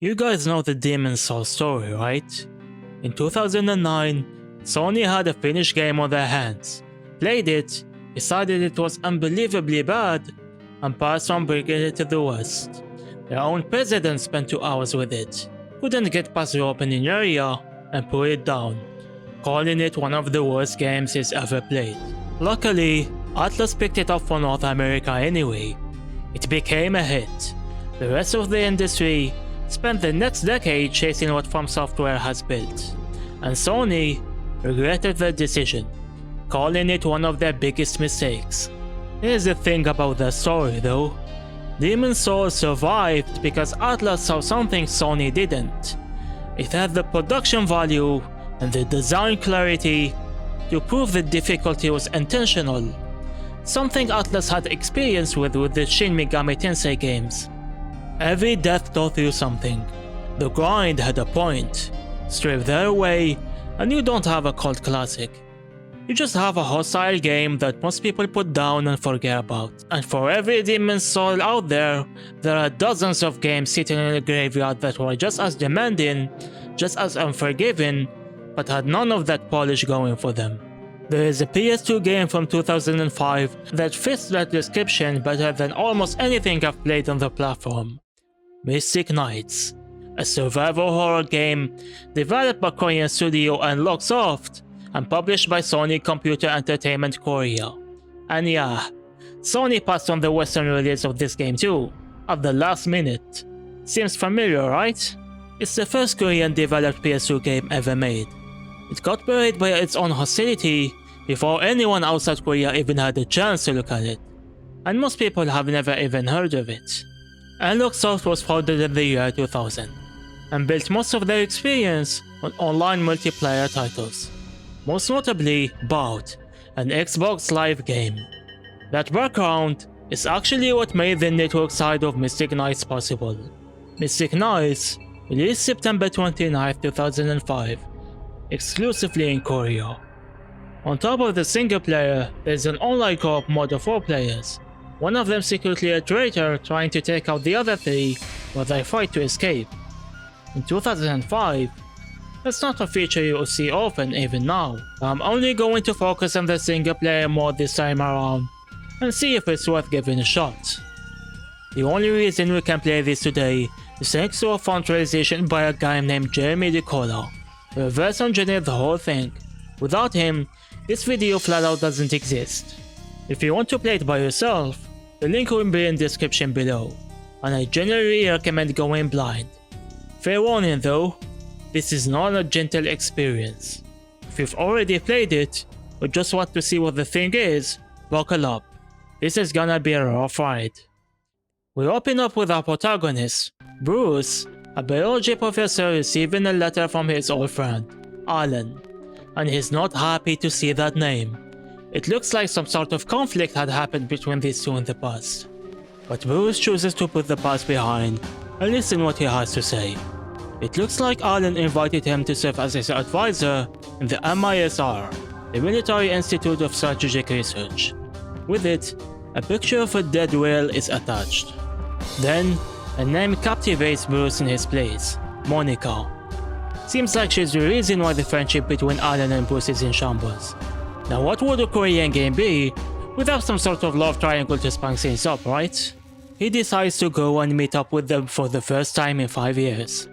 You guys know the Demon's Souls story, right? In 2009, Sony had a finished game on their hands, played it, decided it was unbelievably bad, and passed on bringing it to the West. Their own president spent 2 hours with it, couldn't get past the opening area, and put it down, calling it one of the worst games he's ever played. Luckily, Atlas picked it up for North America anyway. It became a hit. The rest of the industry spent the next decade chasing what From Software has built, and Sony regretted their decision, calling it one of their biggest mistakes. Here's the thing about the story though. Demon's Souls survived because Atlas saw something Sony didn't. It had the production value and the design clarity to prove the difficulty was intentional, something Atlas had experience with the Shin Megami Tensei games. Every death taught you something. The grind had a point. Strip that away and you don't have a cult classic. You just have a hostile game that most people put down and forget about. And for every Demon's Soul out there are dozens of games sitting in a graveyard that were just as demanding, just as unforgiving, but had none of that polish going for them. There is a PS2 game from 2005 that fits that description better than almost anything I've played on the platform. Mystic Knights, a survival horror game developed by Korean studio Unlocksoft and published by Sony Computer Entertainment Korea. And yeah, Sony passed on the Western release of this game too, at the last minute. Seems familiar, right? It's the first Korean developed PS2 game ever made. It got buried by its own hostility before anyone outside Korea even had a chance to look at it, and most people have never even heard of it. Unlocksoft was founded in the year 2000, and built most of their experience on online multiplayer titles, most notably Bout, an Xbox Live game. That background is actually what made the network side of Mystic Knights possible. Mystic Knights released September 29, 2005, exclusively in Korea. On top of the single player, there's an online co-op mode of 4 players, one of them secretly a traitor trying to take out the other 3 while they fight to escape. In 2005, that's not a feature you will see often even now. I'm only going to focus on the single player mode this time around and see if it's worth giving a shot. The only reason we can play this today is thanks to a font realization by a guy named Jeremy DeCola, who reverse engineered the whole thing. Without him, this video flat out doesn't exist. If you want to play it by yourself, the link will be in the description below, and I generally recommend going blind. Fair warning though, this is not a gentle experience. If you've already played it, or just want to see what the thing is, buckle up. This is gonna be a rough ride. We open up with our protagonist, Bruce, a biology professor receiving a letter from his old friend, Alan, and he's not happy to see that name. It looks like some sort of conflict had happened between these two in the past. But Bruce chooses to put the past behind and listen what he has to say. It looks like Alan invited him to serve as his advisor in the MISR, the Military Institute of Strategic Research. With it, a picture of a dead whale is attached. Then, a name captivates Bruce in his place, Monica. Seems like she's the reason why the friendship between Alan and Bruce is in shambles. Now what would a Korean game be without some sort of love triangle to spice things up, right? He decides to go and meet up with them for the first time in 5 years.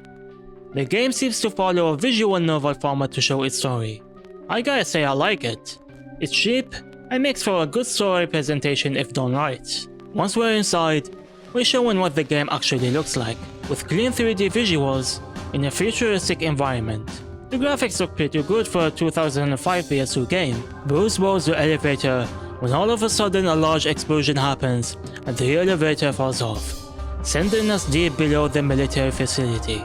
The game seems to follow a visual novel format to show its story. I gotta say I like it. It's cheap and makes for a good story presentation if done right. Once we're inside, we're shown what the game actually looks like, with clean 3D visuals in a futuristic environment. The graphics look pretty good for a 2005 PS2 game. Bruce boards the elevator when all of a sudden a large explosion happens and the elevator falls off, sending us deep below the military facility.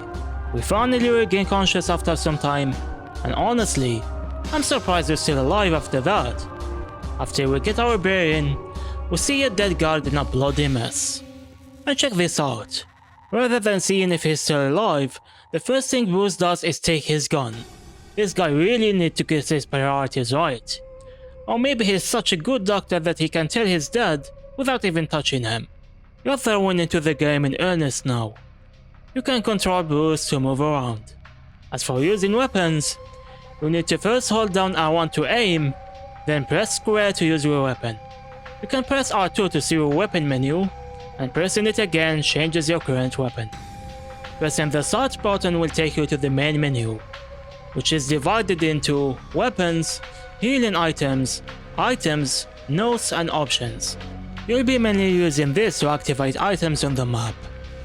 We finally regain conscious after some time, and honestly, I'm surprised we're still alive after that. After we get our bearing, we see a dead guard in a bloody mess. And check this out. Rather than seeing if he's still alive, the first thing Bruce does is take his gun. This guy really needs to get his priorities right. Or maybe he's such a good doctor that he can tell he's dead without even touching him. You're throwing into the game in earnest now. You can control Bruce to move around. As for using weapons, you need to first hold down R1 to aim, then press square to use your weapon. You can press R2 to see your weapon menu, and pressing it again changes your current weapon. Pressing the start button will take you to the main menu, which is divided into weapons, healing items, notes, and options. You'll be mainly using this to activate items on the map,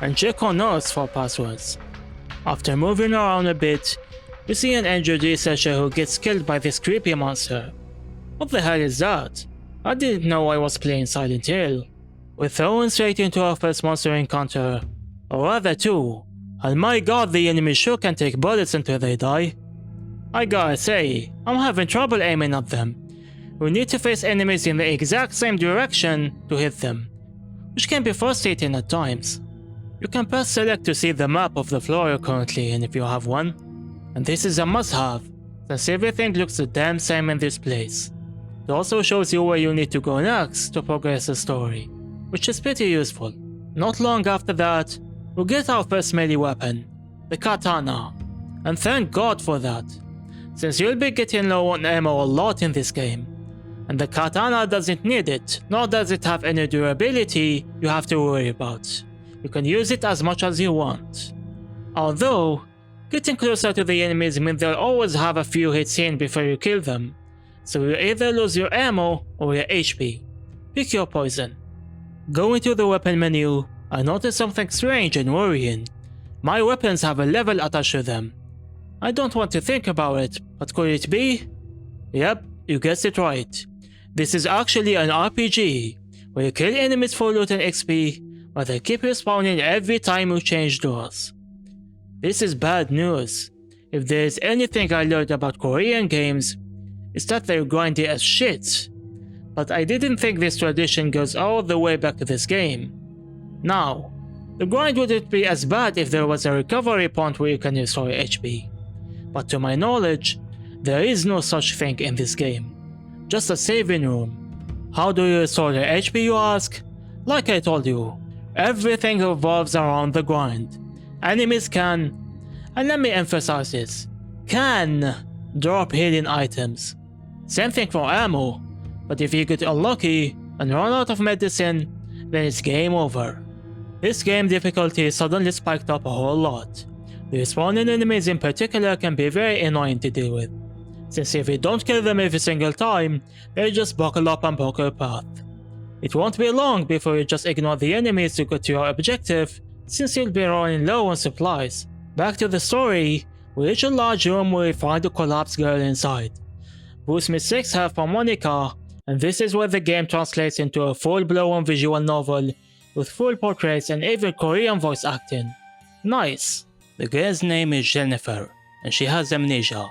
and check on notes for passwords. After moving around a bit, you see an injured researcher who gets killed by this creepy monster. What the hell is that? I didn't know I was playing Silent Hill. We're thrown straight into our first monster encounter, or rather two, and my god, the enemies sure can take bullets until they die. I gotta say, I'm having trouble aiming at them. We need to face enemies in the exact same direction to hit them, which can be frustrating at times. You can press select to see the map of the floor you're currently in if you have one, and this is a must-have, since everything looks the damn same in this place. It also shows you where you need to go next to progress the story, which is pretty useful. Not long after that, we'll get our first melee weapon, the katana, and thank god for that, since you'll be getting low on ammo a lot in this game, and the katana doesn't need it, nor does it have any durability you have to worry about. You can use it as much as you want. Although, getting closer to the enemies means they'll always have a few hits in before you kill them, so you either lose your ammo or your HP. Pick your poison. Going to the weapon menu, I noticed something strange and worrying. My weapons have a level attached to them. I don't want to think about it, but could it be? Yep, you guessed it right. This is actually an RPG, where you kill enemies for loot and XP, but they keep respawning every time you change doors. This is bad news. If there is anything I learned about Korean games, it's that they're grindy as shit. But I didn't think this tradition goes all the way back to this game. Now, the grind wouldn't be as bad if there was a recovery point where you can restore HP. But to my knowledge, there is no such thing in this game. Just a saving room. How do you restore the HP, you ask? Like I told you, everything revolves around the grind. Enemies can, and let me emphasize this, can drop healing items. Same thing for ammo, but if you get unlucky and run out of medicine, then it's game over. This game difficulty suddenly spiked up a whole lot. The respawning enemies in particular can be very annoying to deal with, since if you don't kill them every single time, they just buckle up and block your path. It won't be long before you just ignore the enemies to get to your objective, since you'll be running low on supplies. Back to the story, we reach a large room where we find a collapsed girl inside. Bruce mistakes her for Monica, and this is where the game translates into a full-blown visual novel with full portraits and even Korean voice acting. Nice. The girl's name is Jennifer, and she has amnesia.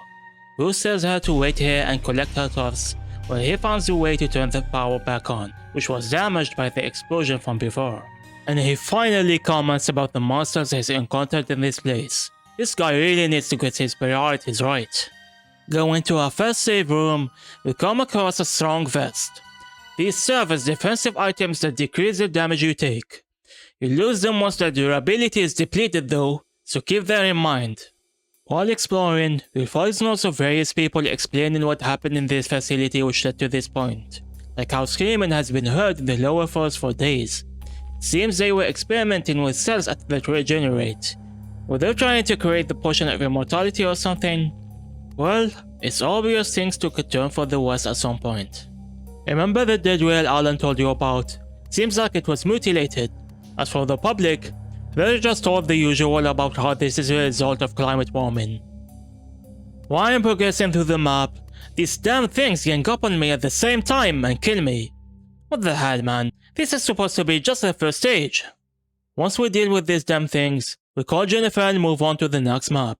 Bruce tells her to wait here and collect her stuffs, while he finds a way to turn the power back on, which was damaged by the explosion from before. And he finally comments about the monsters he's encountered in this place. This guy really needs to get his priorities right. Going to our first save room, we come across a strong vest. These serve as defensive items that decrease the damage you take. You lose them once their durability is depleted though, so keep that in mind. While exploring, we'll find notes of various people explaining what happened in this facility which led to this point, like how screaming has been heard in the lower floors for days. Seems they were experimenting with cells that regenerate. Were they trying to create the potion of immortality or something? Well, it's obvious things took a turn for the worse at some point. Remember the dead whale Alan told you about? Seems like it was mutilated. As for the public, they're just told the usual about how this is a result of climate warming. While I'm progressing through the map, these damn things gang up on me at the same time and kill me. What the hell, man? This is supposed to be just the first stage. Once we deal with these damn things, we call Jennifer and move on to the next map.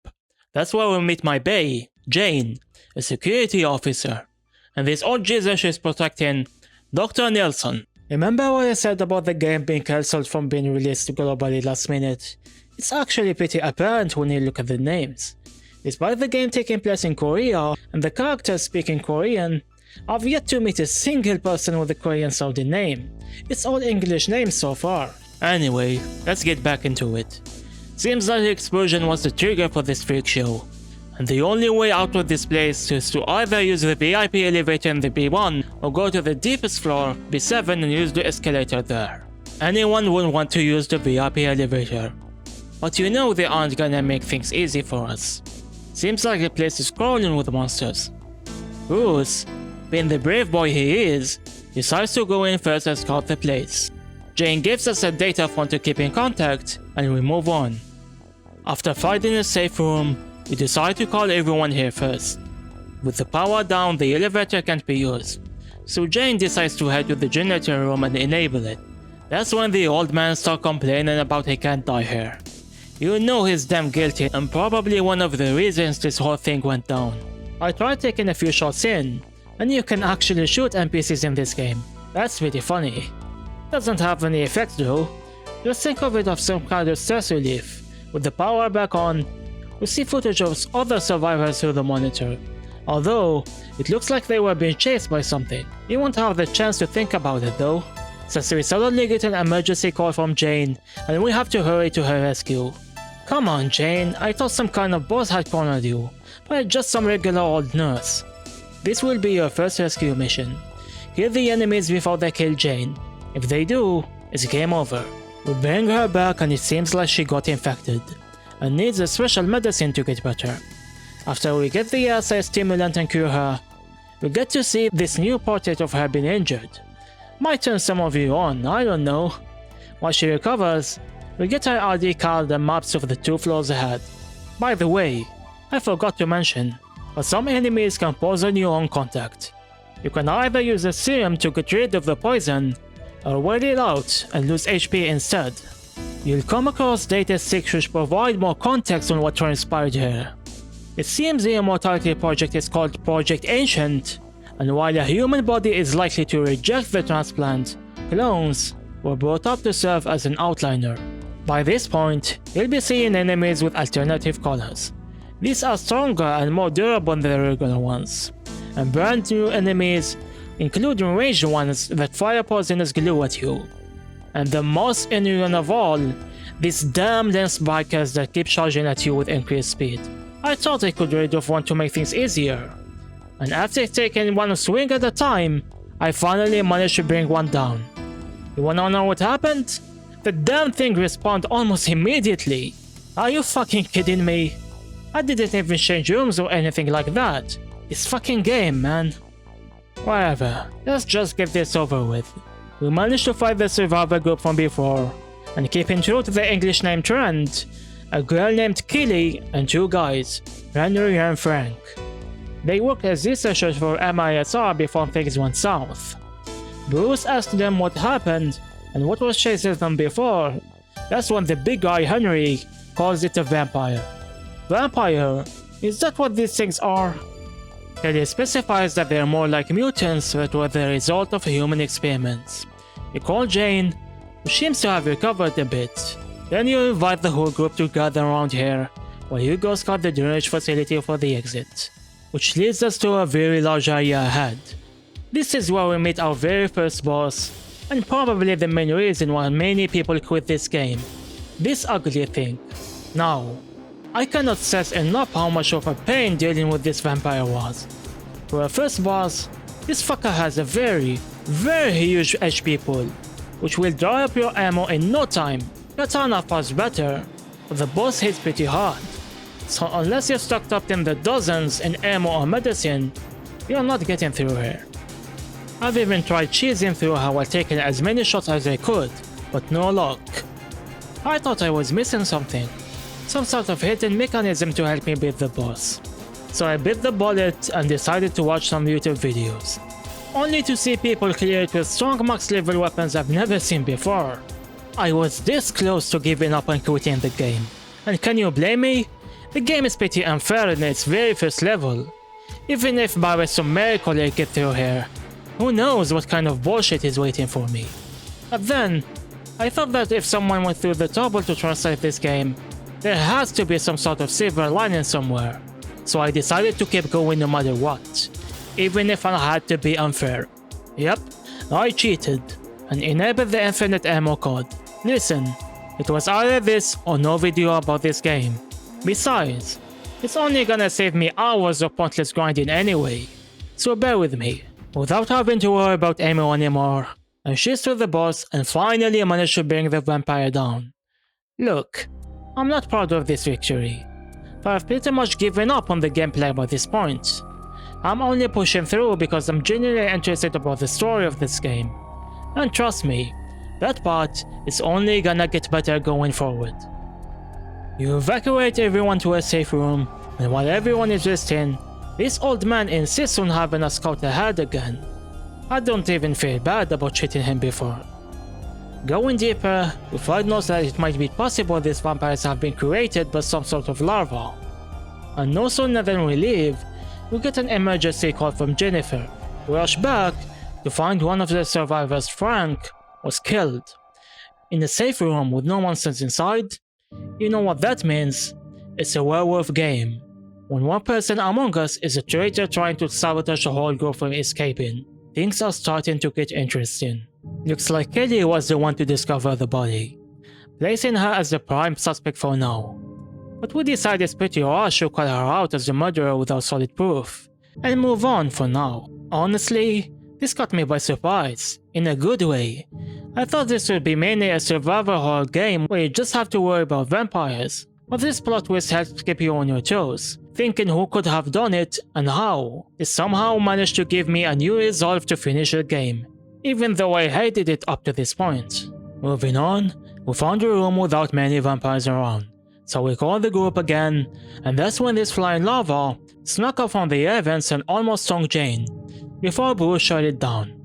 That's where we meet my bae, Jane, a security officer. And this old Jesus she's protecting, Dr. Nelson. Remember what I said about the game being cancelled from being released globally last minute? It's actually pretty apparent when you look at the names. Despite the game taking place in Korea and the characters speaking Korean, I've yet to meet a single person with a Korean sounding name. It's all English names so far. Anyway, let's get back into it. Seems like the explosion was the trigger for this freak show, and the only way out of this place is to either use the VIP elevator in the B1 or go to the deepest floor, B7, and use the escalator there. Anyone would want to use the VIP elevator, but you know they aren't gonna make things easy for us. Seems like the place is crawling with monsters. Bruce, being the brave boy he is, decides to go in first and scout the place. Jane gives us a data phone to keep in contact, and we move on. After finding a safe room, we decide to call everyone here first. With the power down, the elevator can't be used, so Jane decides to head to the generator room and enable it. That's when the old man starts complaining about he can't die here. You know he's damn guilty and probably one of the reasons this whole thing went down. I tried taking a few shots in, and you can actually shoot NPCs in this game. That's pretty funny. Doesn't have any effect though. Just think of it as some kind of stress relief. With the power back on, we see footage of other survivors through the monitor. Although, it looks like they were being chased by something. You won't have the chance to think about it though, since we suddenly get an emergency call from Jane and we have to hurry to her rescue. Come on Jane, I thought some kind of boss had cornered you, but just some regular old nurse. This will be your first rescue mission. Kill the enemies before they kill Jane. If they do, it's game over. We bring her back and it seems like she got infected and needs a special medicine to get better. After we get the acid stimulant and cure her, we get to see this new portrait of her being injured. Might turn some of you on, I don't know. Once she recovers, we get her ID card and maps of the 2 floors ahead. By the way, I forgot to mention, but some enemies can poison you on contact. You can either use a serum to get rid of the poison, or wear it out and lose HP instead. You'll come across data sticks which provide more context on what transpired here. It seems the Immortality Project is called Project Ancient, and while a human body is likely to reject the transplant, clones were brought up to serve as an outliner. By this point, you'll be seeing enemies with alternative colors. These are stronger and more durable than the regular ones, and brand new enemies including ranged ones that fire poisonous glue at you. And the most annoying of all, these damn lens bikers that keep charging at you with increased speed. I thought I could rid of one to make things easier, and after taking one swing at a time, I finally managed to bring one down. You wanna know what happened? The damn thing respawned almost immediately. Are you fucking kidding me? I didn't even change rooms or anything like that. It's fucking game, man. Whatever, let's just get this over with. We managed to fight the survivor group from before, and keeping true to the English name trend, a girl named Kelly and 2 guys, Henry and Frank. They worked as researchers for MISR before things went south. Bruce asked them what happened and what was chasing them before. That's when the big guy Henry calls it a vampire. Vampire? Is that what these things are? Kelly specifies that they are more like mutants that were the result of human experiments. You call Jane, who seems to have recovered a bit. Then you invite the whole group to gather around here, while you go scout the drainage facility for the exit, which leads us to a very large area ahead. This is where we meet our very first boss, and probably the main reason why many people quit this game. This ugly thing. Now, I cannot stress enough how much of a pain dealing with this vampire was. For a first boss, this fucker has a very huge HP pool, which will dry up your ammo in no time. Katana fights better, but the boss hits pretty hard. So unless you're stocked up in the dozens in ammo or medicine, you're not getting through here. I've even tried cheesing through her while taking as many shots as I could, but no luck. I thought I was missing something. Some sort of hidden mechanism to help me beat the boss. So I bit the bullet and decided to watch some YouTube videos, only to see people clear it with strong max level weapons I've never seen before. I was this close to giving up and quitting the game. And can you blame me? The game is pretty unfair in its very first level. Even if by some miracle I get through here, who knows what kind of bullshit is waiting for me. But then, I thought that if someone went through the trouble to translate this game, there has to be some sort of silver lining somewhere. So I decided to keep going no matter what, even if I had to be unfair. Yep, I cheated and enabled the infinite ammo code. Listen, It was either this or no video about this game. Besides, it's only gonna save me hours of pointless grinding anyway, so bear with me. Without having to worry about ammo anymore, I chased through the boss and finally managed to bring the vampire down. Look, I'm not proud of this victory, but I've pretty much given up on the gameplay by this point. I'm only pushing through because I'm genuinely interested about the story of this game. And trust me, that part is only gonna get better going forward. You evacuate everyone to a safe room, and while everyone is resting, this old man insists on having us scout ahead again. I don't even feel bad about cheating him before. Going deeper, we find out that it might be possible these vampires have been created by some sort of larva. And no sooner than we leave, we get an emergency call from Jennifer. We rush back to find one of the survivors, Frank, was killed. In a safe room with no monsters inside? You know what that means? It's a werewolf game. When one person among us is a traitor trying to sabotage the whole group from escaping, things are starting to get interesting. Looks like Kelly was the one to discover the body, placing her as the prime suspect for now. But we decide it's pretty harsh to call her out as the murderer without solid proof, and move on for now. Honestly, this caught me by surprise, in a good way. I thought this would be mainly a survival horror game where you just have to worry about vampires, but this plot twist helps keep you on your toes, thinking who could have done it and how. It somehow managed to give me a new resolve to finish the game, even though I hated it up to this point. Moving on, we found a room without many vampires around, so we called the group again, and that's when this flying lava snuck up on the events and almost stung Jane, before Bruce shut it down.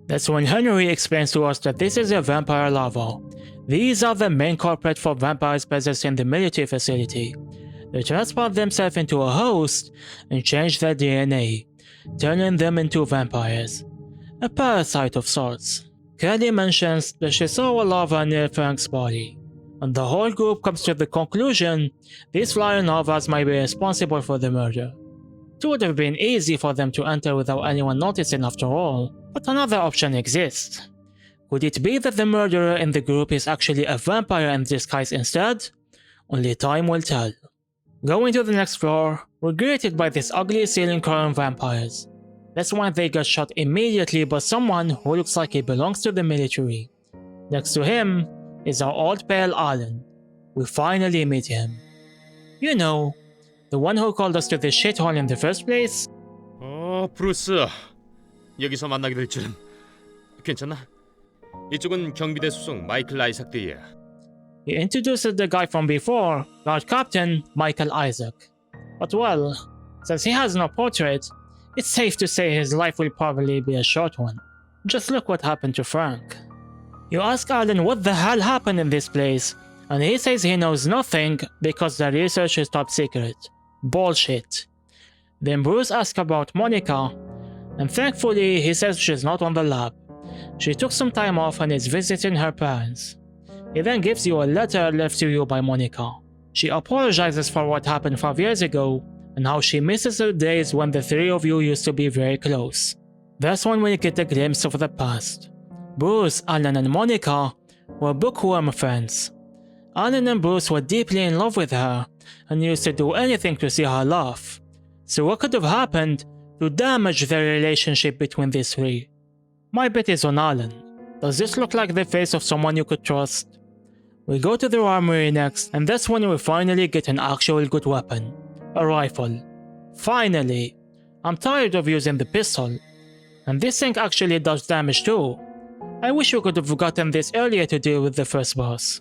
That's when Henry explains to us that this is a vampire larva. These are the main culprit for vampires possessed in the military facility. They transport themselves into a host and change their DNA, turning them into vampires. A parasite of sorts. Kelly mentions that she saw a larva near Frank's body, and the whole group comes to the conclusion these flying larvas might be responsible for the murder. It would have been easy for them to enter without anyone noticing after all, but another option exists. Could it be that the murderer in the group is actually a vampire in disguise instead? Only time will tell. Going to the next floor, we're greeted by these ugly ceiling crawling vampires. That's when they get shot immediately by someone who looks like he belongs to the military. Next to him is our old pal Alan. We finally meet him. You know, the one who called us to this shithole in the first place? 브루스. 여기서 만나게 될 줄은. 괜찮나? 이쪽은 경비대 수송 마이클 아이삭드야. He introduces the guy from before, Guard Captain Michael Isaac. But well, since he has no portrait, it's safe to say his life will probably be a short one. Just look what happened to Frank. You ask Alan what the hell happened in this place, and he says he knows nothing because the research is top secret. Bullshit. Then Bruce asks about Monica, and thankfully he says she's not on the lab. She took some time off and is visiting her parents. He then gives you a letter left to you by Monica. She apologizes for what happened 5 years ago and how she misses the days when the three of you used to be very close. That's when we get a glimpse of the past. Bruce, Alan and Monica were bookworm friends. Alan and Bruce were deeply in love with her and used to do anything to see her laugh. So what could have happened to damage the relationship between these three? My bet is on Alan. Does this look like the face of someone you could trust? We go to the armory next, and that's when we finally get an actual good weapon. A rifle. Finally! I'm tired of using the pistol. And this thing actually does damage too. I wish we could have gotten this earlier to deal with the first boss.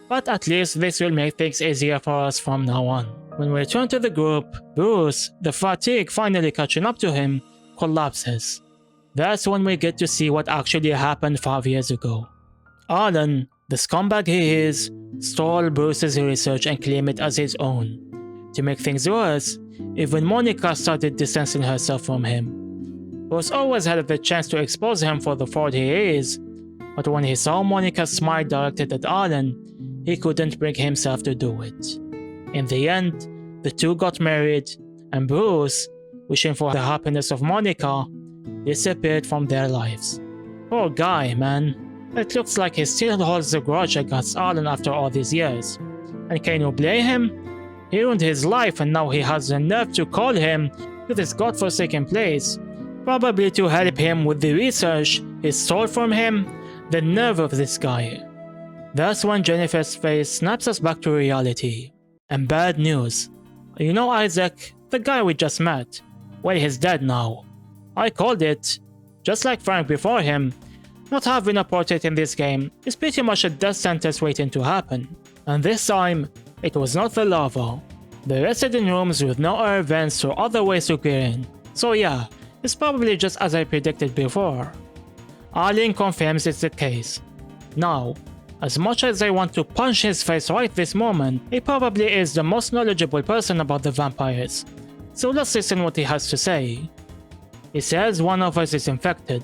But at least this will make things easier for us from now on. When we return to the group, Bruce, the fatigue finally catching up to him, collapses. That's when we get to see what actually happened 5 years ago. Alan, the scumbag he is, stole Bruce's research and claimed it as his own. To make things worse, even Monica started distancing herself from him. Bruce always had the chance to expose him for the fraud he is, but when he saw Monica's smile directed at Alan, he couldn't bring himself to do it. In the end, the two got married, and Bruce, wishing for the happiness of Monica, disappeared from their lives. Poor guy, man. It looks like he still holds a grudge against Alan after all these years. And can you blame him? He ruined his life and now he has the nerve to call him to this godforsaken place, probably to help him with the research he stole from him. The nerve of this guy. That's when Jennifer's face snaps us back to reality. And bad news. You know Isaac, the guy we just met? Well, he's dead now. I called it. Just like Frank before him, not having a portrait in this game is pretty much a death sentence waiting to happen. And this time, it was not the lava. They rested in rooms with no air vents or other ways to get in. So yeah, it's probably just as I predicted before. Alan confirms it's the case. Now, as much as I want to punch his face right this moment, he probably is the most knowledgeable person about the vampires. So let's listen what he has to say. He says one of us is infected.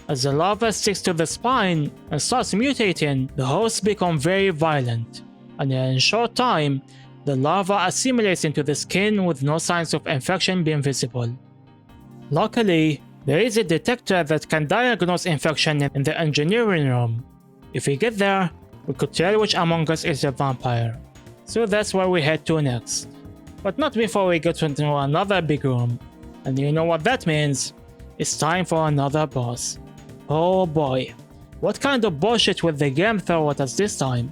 As the lava sticks to the spine and starts mutating, the hosts become very violent, and in a short time, the lava assimilates into the skin with no signs of infection being visible. Luckily, there is a detector that can diagnose infection in the engineering room. If we get there, we could tell which among us is a vampire. So that's where we head to next. But not before we get into another big room. And you know what that means? It's time for another boss. Oh boy, what kind of bullshit will the game throw at us this time?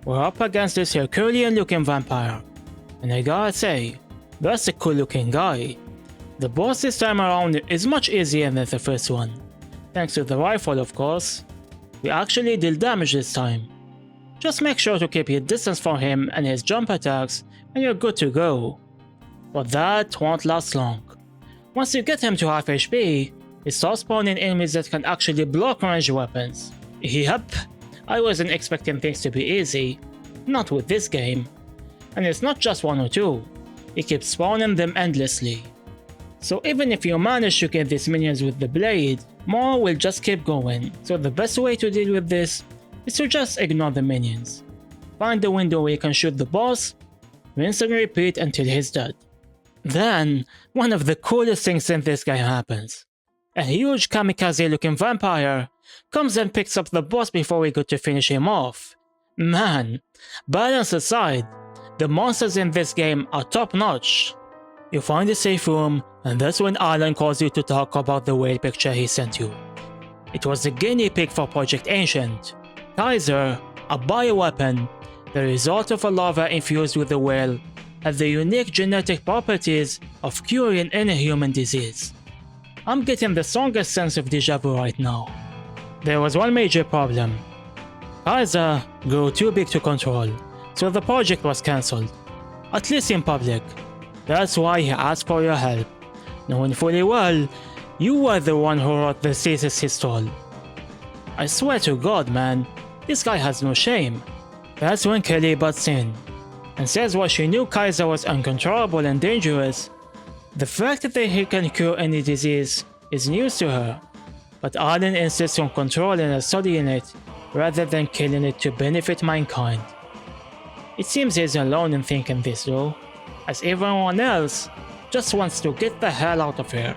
We're up against this Herculean looking vampire. And I gotta say, that's a cool looking guy. The boss this time around is much easier than the first one. Thanks to the rifle of course. We actually deal damage this time. Just make sure to keep your distance from him and his jump attacks and you're good to go. But that won't last long. Once you get him to half HP, he starts spawning enemies that can actually block ranged weapons. Yep, I wasn't expecting things to be easy. Not with this game. And it's not just one or two. He keeps spawning them endlessly. So even if you manage to get these minions with the blade, more will just keep going. So the best way to deal with this is to just ignore the minions. Find the window where you can shoot the boss, rinse and repeat until he's dead. Then, one of the coolest things in this game happens. A huge kamikaze looking vampire comes and picks up the boss before we go to finish him off. Man, balance aside, the monsters in this game are top notch. You find a safe room, and that's when Alan calls you to talk about the whale picture he sent you. It was the guinea pig for Project Ancient. Kaiser, a bioweapon, the result of a lava infused with the whale, had the unique genetic properties of curing any human disease. I'm getting the strongest sense of deja vu right now. There was one major problem. Kaiser grew too big to control, so the project was cancelled. At least in public. That's why he asked for your help, knowing fully well you were the one who wrote the thesis he stole. I swear to God, man, this guy has no shame. That's when Kelly butts in and says while she knew Kaiser was uncontrollable and dangerous, the fact that he can cure any disease is news to her. But Alan insists on controlling and studying it rather than killing it to benefit mankind. It seems he's alone in thinking this though, as everyone else just wants to get the hell out of here.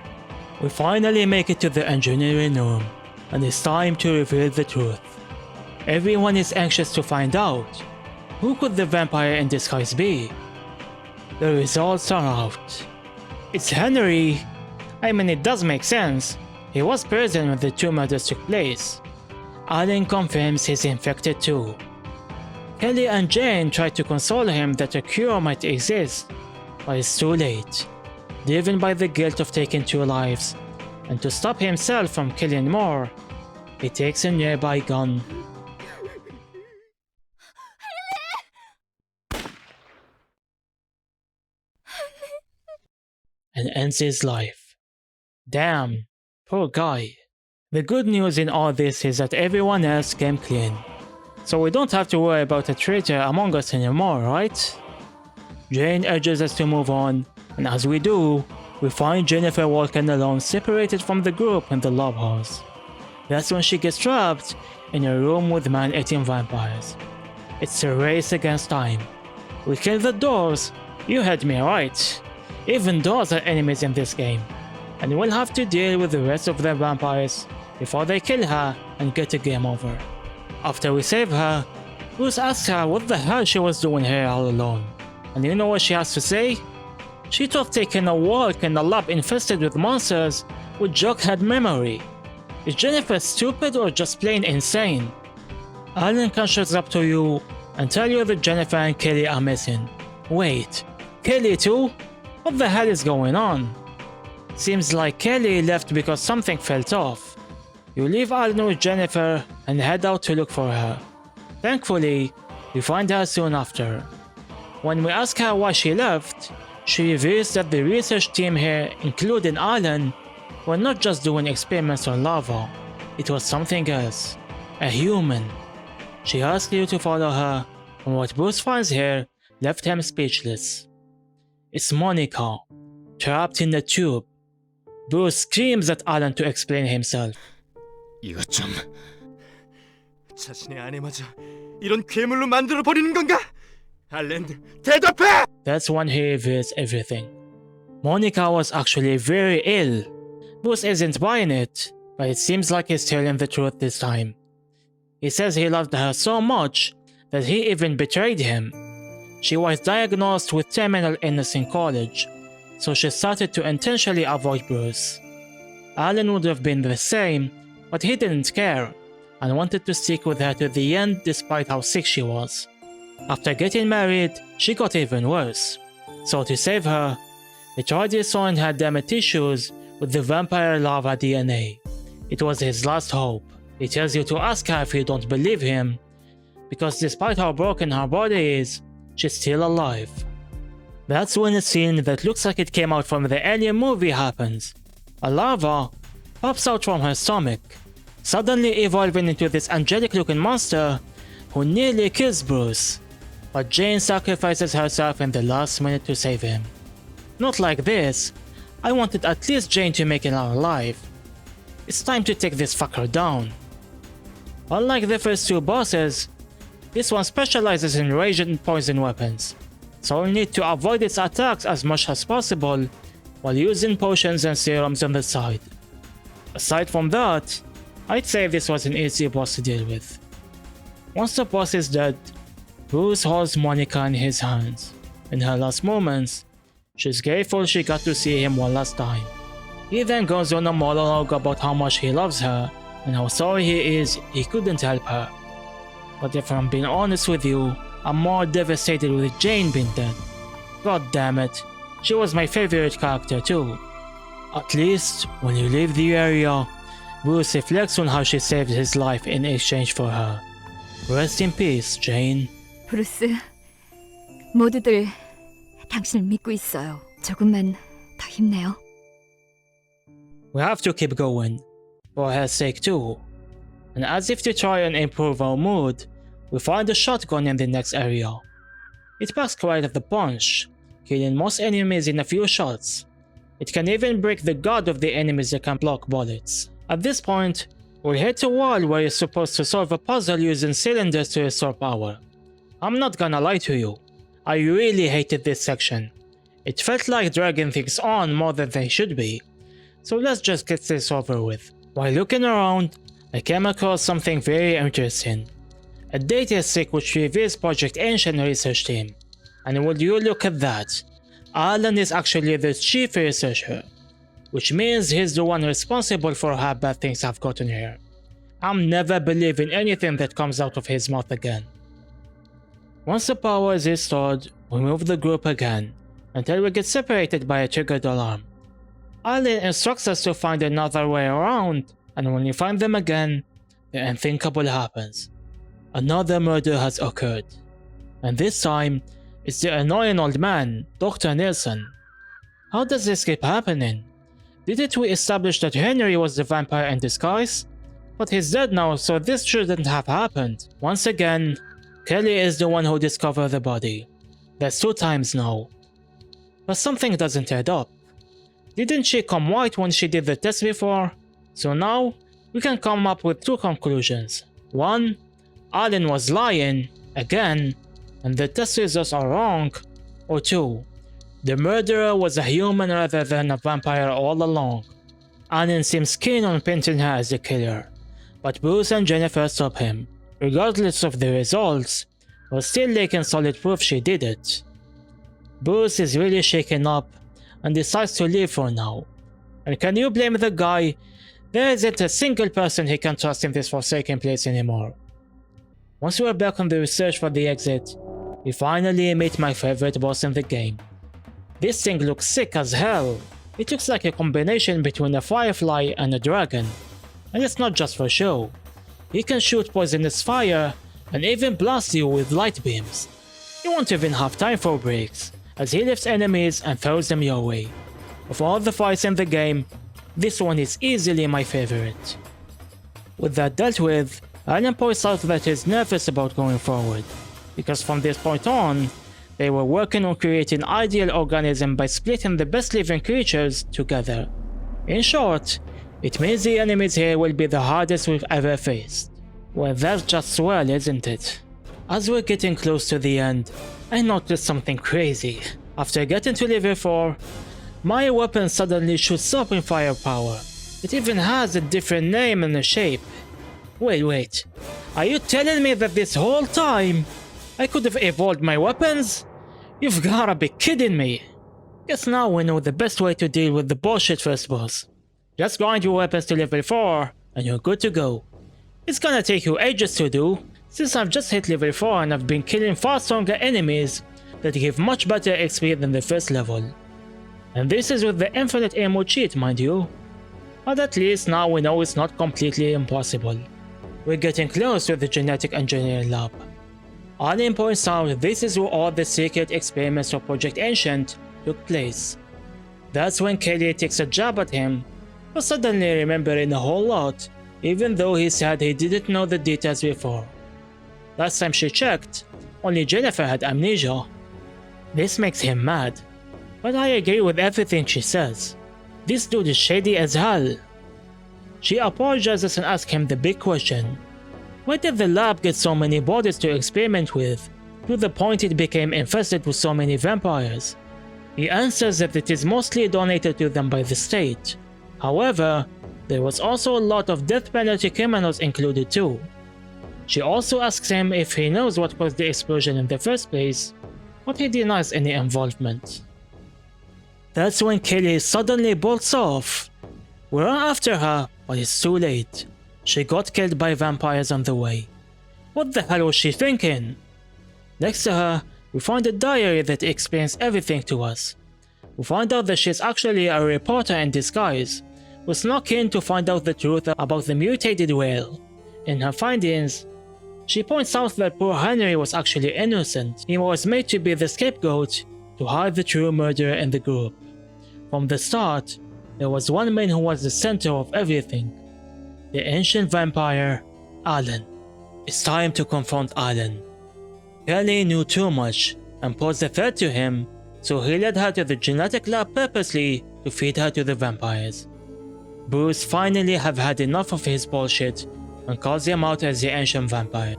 We finally make it to the engineering room, and it's time to reveal the truth. Everyone is anxious to find out, who could the vampire in disguise be? The results are out. It's Henry. I mean, it does make sense. He was present when the two murders took place. Alan confirms he's infected too. Kelly and Jane try to console him that a cure might exist, but it's too late. Driven by the guilt of taking two lives, and to stop himself from killing more, he takes a nearby gun. And ends his life. Damn, poor guy. The good news in all this is that everyone else came clean. So we don't have to worry about a traitor among us anymore, right? Jane urges us to move on, and as we do, we find Jennifer walking alone separated from the group in the lab house. That's when she gets trapped in a room with man-eating vampires. It's a race against time. We kill the doors, you heard me right. Even doors are enemies in this game, and we'll have to deal with the rest of the vampires before they kill her and get a game over. After we save her, Bruce asks her what the hell she was doing here all alone. And you know what she has to say? She thought taking a walk in a lab infested with monsters would jog her memory. Is Jennifer stupid or just plain insane? Alan catches up to you and tell you that Jennifer and Kelly are missing. Wait, Kelly too? What the hell is going on? Seems like Kelly left because something felt off. You leave Alan with Jennifer and head out to look for her. Thankfully, we find her soon after. When we ask her why she left, she reveals that the research team here, including Alan, were not just doing experiments on lava. It was something else. A human. She asks you to follow her, and what Bruce finds here left him speechless. It's Monica, trapped in the tube. Bruce screams at Alan to explain himself. 이것 좀 자신의 아내마저 이런 괴물로 만들어 버리는 건가? 알렌, 대답해! That's when he reveals everything. Monica was actually very ill. Bruce isn't buying it, but it seems like he's telling the truth this time. He says he loved her so much that he even betrayed him. She was diagnosed with terminal illness in college, so she started to intentionally avoid Bruce. Alan would have been the same, but he didn't care and wanted to stick with her to the end despite how sick she was. After getting married, she got even worse. So to save her, he tried destroying her damaged tissues with the vampire larva DNA. It was his last hope. He tells you to ask her if you don't believe him, because despite how broken her body is, she's still alive. That's when a scene that looks like it came out from the Alien movie happens. A larva pops out from her stomach, suddenly evolving into this angelic looking monster who nearly kills Bruce. But Jane sacrifices herself in the last minute to save him. Not like this. I wanted at least Jane to make it out alive. It's time to take this fucker down. Unlike the first two bosses, this one specializes in rage and poison weapons, so we need to avoid its attacks as much as possible while using potions and serums on the side. Aside from that, I'd say this was an easy boss to deal with. Once the boss is dead, Bruce holds Monica in his hands. In her last moments, she's grateful she got to see him one last time. He then goes on a monologue about how much he loves her and how sorry he is he couldn't help her. But if I'm being honest with you, I'm more devastated with Jane being dead. God damn it, she was my favorite character too. At least, when you leave the area, Bruce reflects on how she saved his life in exchange for her. Rest in peace, Jane. 브루스, 모두들 당신을 믿고 있어요. 조금만 더 힘내요. We have to keep going, for her sake too. And as if to try and improve our mood, we find a shotgun in the next area. It packs quite a punch, killing most enemies in a few shots. It can even break the guard of the enemies that can block bullets. At this point, we hit a wall where you're supposed to solve a puzzle using cylinders to restore power. I'm not gonna lie to you, I really hated this section. It felt like dragging things on more than they should be. So let's just get this over with. While looking around, I came across something very interesting. A data stick which reveals Project Ancient research team. And would you look at that, Alan is actually the chief researcher, which means he's the one responsible for how bad things have gotten here. I'm never believing anything that comes out of his mouth again. Once the power is restored, we move the group again, until we get separated by a triggered alarm. Alan instructs us to find another way around, and when we find them again, the unthinkable happens. Another murder has occurred, and this time, it's the annoying old man, Dr. Nielsen. How does this keep happening? Didn't we establish that Henry was the vampire in disguise? But he's dead now, so this shouldn't have happened. Once again, Kelly is the one who discovered the body. That's 2 times now. But something doesn't add up. Didn't she come white when she did the test before? So now, we can come up with 2 conclusions. 1. Alan was lying, again, and the test results are wrong. Or 2. The murderer was a human rather than a vampire all along. Alan seems keen on painting her as the killer. but Bruce and Jennifer stop him. Regardless of the results, but still lacking solid proof she did it. Bruce is really shaken up and decides to leave for now. And can you blame the guy? There isn't a single person he can trust in this forsaken place anymore. Once we're back on the research for the exit, we finally meet my favorite boss in the game. This thing looks sick as hell. It looks like a combination between a firefly and a dragon. And it's not just for show. He can shoot poisonous fire and even blast you with light beams. You won't even have time for breaks, as he lifts enemies and throws them your way. Of all the fights in the game, this one is easily my favorite. With that dealt with, Alan points out that he's nervous about going forward, because from this point on, they were working on creating ideal organism by splitting the best living creatures together. In short, it means the enemies here will be the hardest we've ever faced. Well, that's just swell, isn't it? As we're getting close to the end, I noticed something crazy. After getting to level 4, my weapon suddenly shoots up in firepower. It even has a different name and a shape. Wait, are you telling me that this whole time I could have evolved my weapons? You've gotta be kidding me. Guess now we know the best way to deal with the bullshit first boss. Just grind your weapons to level 4 and you're good to go. It's gonna take you ages to do, since I've just hit level 4 and I've been killing far stronger enemies that give much better XP than the first level. And this is with the infinite ammo cheat, mind you. But at least now we know it's not completely impossible. We're getting close to the genetic engineering lab. Allen points out this is where all the secret experiments of Project Ancient took place. That's when Kelly takes a jab at him, but suddenly remembering a whole lot, even though he said he didn't know the details before. Last time she checked, only Jennifer had amnesia. This makes him mad, but I agree with everything she says. This dude is shady as hell. She apologizes and asks him the big question. Why did the lab get so many bodies to experiment with, to the point it became infested with so many vampires? He answers that it is mostly donated to them by the state. However, there was also a lot of death penalty criminals included too. She also asks him if he knows what caused the explosion in the first place, but he denies any involvement. That's when Kelly suddenly bolts off. We run after her, but it's too late. She got killed by vampires on the way. What the hell was she thinking? Next to her, we find a diary that explains everything to us. We find out that she's actually a reporter in disguise, who snuck in to find out the truth about the mutated whale. In her findings, she points out that poor Henry was actually innocent. He was made to be the scapegoat to hide the true murderer in the group. From the start, there was one man who was the center of everything. The ancient vampire, Alan. It's time to confront Alan. Kelly knew too much and posed a threat to him, so he led her to the genetic lab purposely to feed her to the vampires. Bruce finally have had enough of his bullshit and calls him out as the ancient vampire.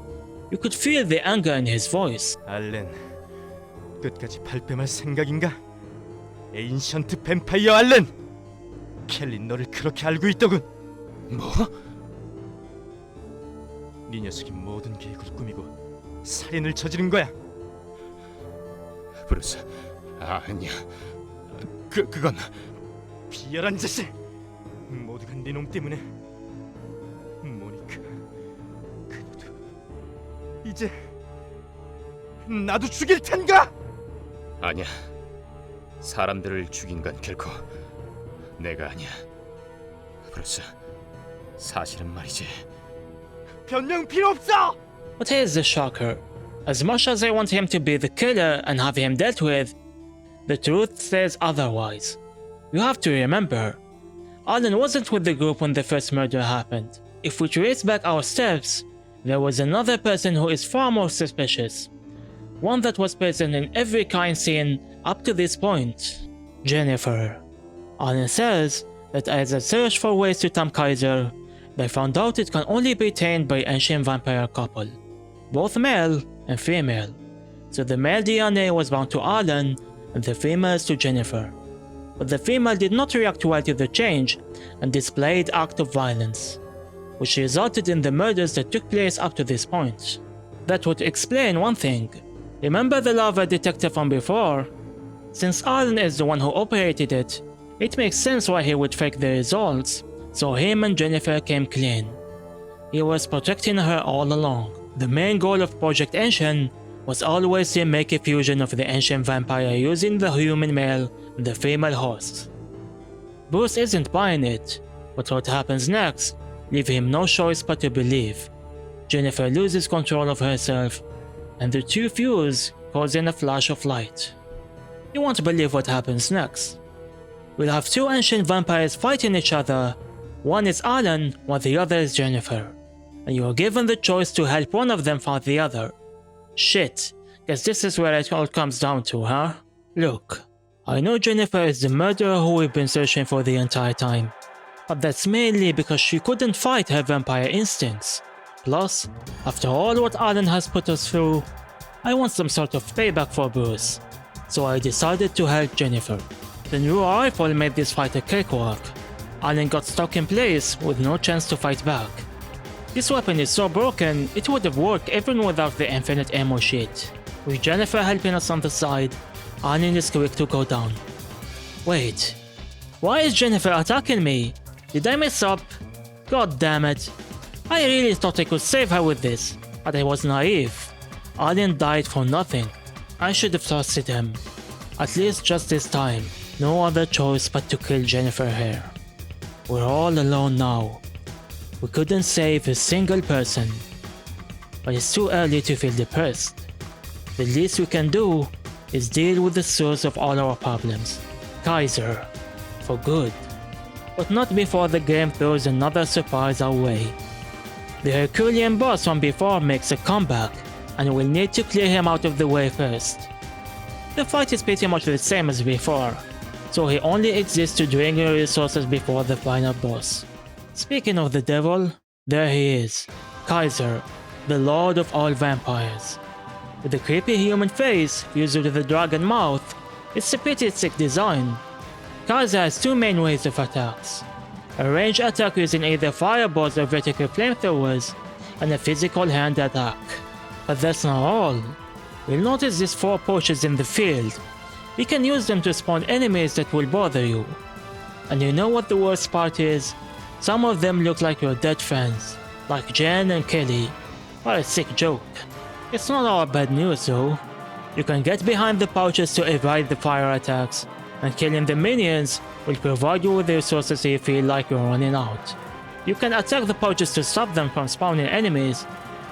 You could feel the anger in his voice. 알렌, 끝까지 발뺌할 생각인가? 에인션트 뱀파이어 알렌! 켈리 너를 그렇게 알고 있더군. 뭐? 네 녀석이 모든 계획을 꾸미고 살인을 저지른 거야. 브루스, 아니야. 그건 비열한 자식! 모두가 네 놈 때문에. 모니카, 그녀도 이제 나도 죽일 텐가? 아니야. 사람들을 죽인 건 결코 내가 아니야. 브루스, 사실은 말이지. 변명 필요 없어! But here's the shocker. As much as I want him to be the killer and have him dealt with, the truth says otherwise. You have to remember, Alan wasn't with the group when the first murder happened. If we trace back our steps, there was another person who is far more suspicious. One that was present in every crime scene up to this point. Jennifer. Alan says that as they searched for ways to tempt Kaiser, they found out it can only be tamed by ancient vampire couple, both male and female. So the male DNA was bound to Alan and the females to Jennifer. But the female did not react well to the change and displayed acts of violence. which resulted in the murders that took place up to this point. That would explain one thing. Remember the lava detector from before? Since Alan is the one who operated it, it makes sense why he would fake the results, so him and Jennifer came clean. He was protecting her all along. The main goal of Project Ancient was always to make a fusion of the ancient vampire using the human male and the female host. Bruce isn't buying it, but what happens next leaves him no choice but to believe. Jennifer loses control of herself, and the two fuse, causing a flash of light. You won't believe what happens next. We'll have two ancient vampires fighting each other. One is Alan, while the other is Jennifer. And you are given the choice to help one of them fight the other. Shit, guess this is where it all comes down to, huh? Look, I know Jennifer is the murderer who we've been searching for the entire time. But that's mainly because she couldn't fight her vampire instincts. Plus, after all what Alan has put us through, I want some sort of payback for Bruce. So I decided to help Jennifer. The new rifle made this fight a cakewalk. Alan got stuck in place with no chance to fight back. This weapon is so broken, it would have worked even without the infinite ammo shit. With Jennifer helping us on the side, Alan is quick to go down. Wait, why is Jennifer attacking me? Did I mess up? God damn it. I really thought I could save her with this, but I was naive. Alan died for nothing. I should have trusted him. At least just this time. No other choice but to kill Jennifer here. We're all alone now. We couldn't save a single person. But it's too early to feel depressed. The least we can do is deal with the source of all our problems. Kaiser. For good. But not before the game throws another surprise our way. The Herculean boss from before makes a comeback, and we'll need to clear him out of the way first. The fight is pretty much the same as before, so he only exists to drain your resources before the final boss. Speaking of the devil, there he is, Kaiser, the lord of all vampires. With a creepy human face fused with a dragon mouth, it's a pretty sick design. Kaiser has two main ways of attacks. A ranged attack using either fireballs or vertical flamethrowers, and a physical hand attack. But that's not all. You'll notice these 4 pouches in the field. You can use them to spawn enemies that will bother you. And you know what the worst part is? Some of them look like your dead friends, like Jen and Kelly. What a sick joke. It's not all bad news though. You can get behind the pouches to evade the fire attacks, and killing the minions will provide you with the resources you feel like you're running out. You can attack the pouches to stop them from spawning enemies,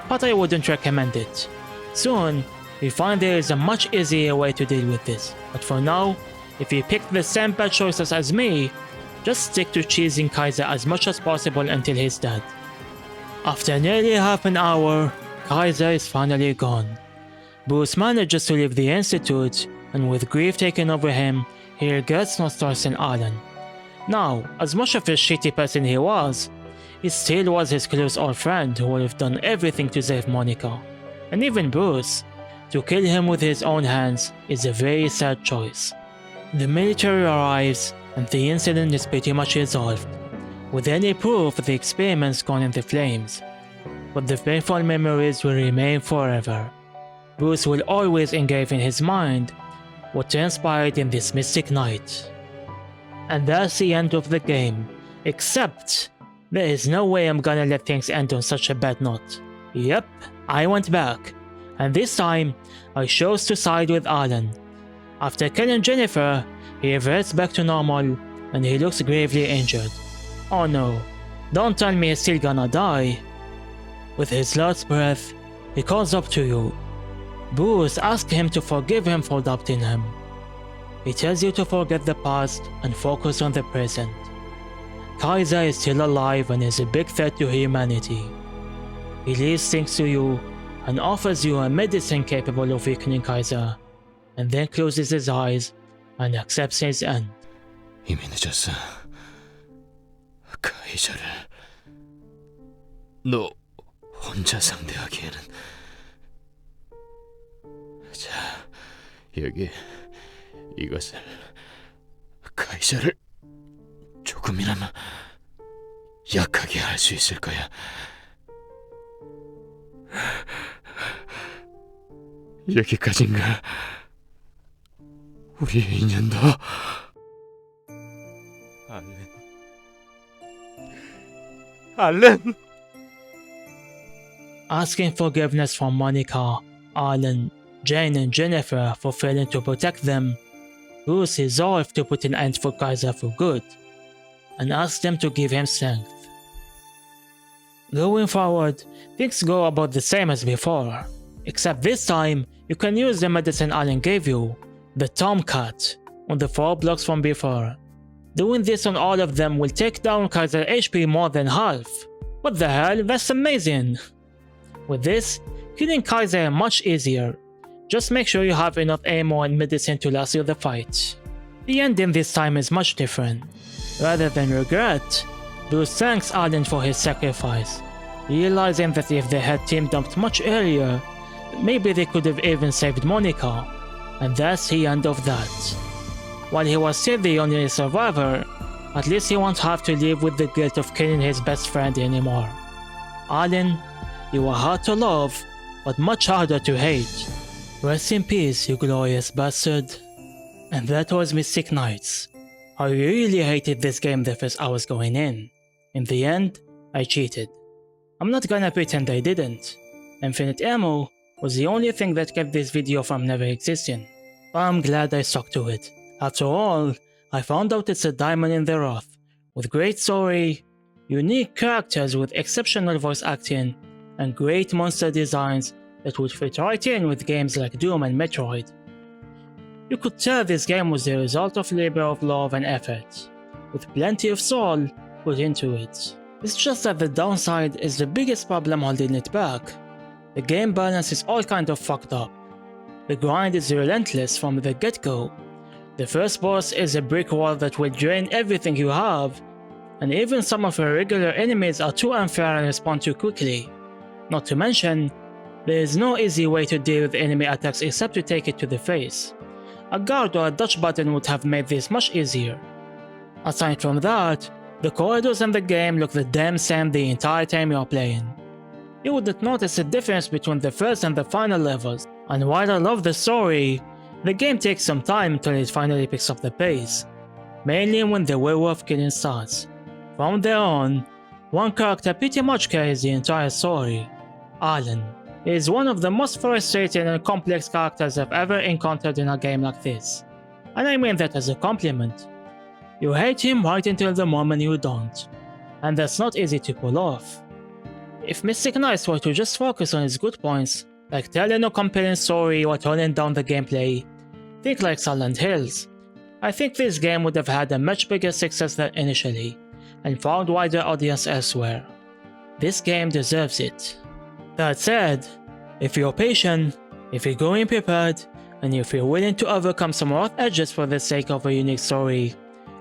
but I wouldn't recommend it. Soon, we find there is a much easier way to deal with this, but for now, if you pick the same bad choices as me, just stick to cheesing Kaiser as much as possible until he's dead. After nearly half an hour, Kaiser is finally gone. Bruce manages to leave the institute, and with grief taking over him, he regrets not trusting Alan. Now, as much of a shitty person he was, he still was his close old friend who would have done everything to save Monica. And even Bruce, to kill him with his own hands is a very sad choice. The military arrives and the incident is pretty much resolved, with any proof the experiments gone in the flames. But the painful memories will remain forever. Bruce will always engrave in his mind what transpired in this mystic night. And that's the end of the game, except there is no way I'm gonna let things end on such a bad note. Yep, I went back, and this time I chose to side with Alan. After killing Jennifer, he reverts back to normal and he looks gravely injured. Oh no, don't tell me he's still gonna die. With his last breath, he calls up to you. Bruce asks him to forgive him for doubting him. He tells you to forget the past and focus on the present. Kaiser is still alive and is a big threat to humanity. He leaves things to you and offers you a medicine capable of weakening Kaiser, and then closes his eyes and accepts his end. 이미 늦었어. 카이저를 너 혼자 상대하기에는. 자, 여기 이것을 카이저를 조금이나마 약하게 할 수 있을 거야. 여기까지인가? 우리의 인연도. 알렌. Asking forgiveness from Monica, Alan, Jane, and Jennifer for failing to protect them, Bruce resolved to put an end for Kaiser for good, and asked them to give him strength. Going forward, things go about the same as before, except this time you can use the medicine Alan gave you, the Tomcat, on the 4 blocks from before. Doing this on all of them will take down Kaiser HP more than half. What the hell, that's amazing! With this, killing Kaiser is much easier. Just make sure you have enough ammo and medicine to last you the fight. The ending this time is much different. Rather than regret, Bruce thanks Alan for his sacrifice, realizing that if they had teamed up much earlier, maybe they could have even saved Monica, and that's the end of that. While he was still the only survivor, at least he won't have to live with the guilt of killing his best friend anymore. Alan, you were hard to love, but much harder to hate. Rest in peace, you glorious bastard. And that was Mystic Knights. I really hated this game the first hours going in. In the end, I cheated. I'm not gonna pretend I didn't. Infinite ammo was the only thing that kept this video from never existing. But I'm glad I stuck to it. After all, I found out it's a diamond in the rough, with great story, unique characters with exceptional voice acting, and great monster designs that would fit right in with games like Doom and Metroid. You could tell this game was the result of labor of love and effort, with plenty of soul put into it. It's just that the downside is the biggest problem holding it back. The game balance is all kind of fucked up. The grind is relentless from the get-go. The first boss is a brick wall that will drain everything you have, and even some of your regular enemies are too unfair and respond too quickly. Not to mention, there is no easy way to deal with enemy attacks except to take it to the face. A guard or a dodge button would have made this much easier. Aside from that, the corridors in the game look the damn same the entire time you're playing. You wouldn't notice a difference between the first and the final levels, and while I love the story, the game takes some time until it finally picks up the pace, mainly when the werewolf killing starts. From there on, one character pretty much carries the entire story. Alan is one of the most frustrating and complex characters I've ever encountered in a game like this, and I mean that as a compliment. You hate him right until the moment you don't, and that's not easy to pull off. If Mystic Knights were to just focus on its good points, like telling a compelling story or toning down the gameplay, think like Silent Hills, I think this game would have had a much bigger success than initially, and found wider audience elsewhere. This game deserves it. That said, if you're patient, if you're going prepared, and if you're willing to overcome some rough edges for the sake of a unique story,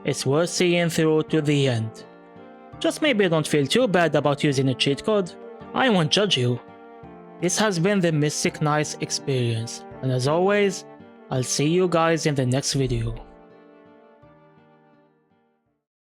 it's worth seeing through to the end. Just maybe don't feel too bad about using a cheat code, I won't judge you. This has been the Mystic Knights experience, and as always, I'll see you guys in the next video.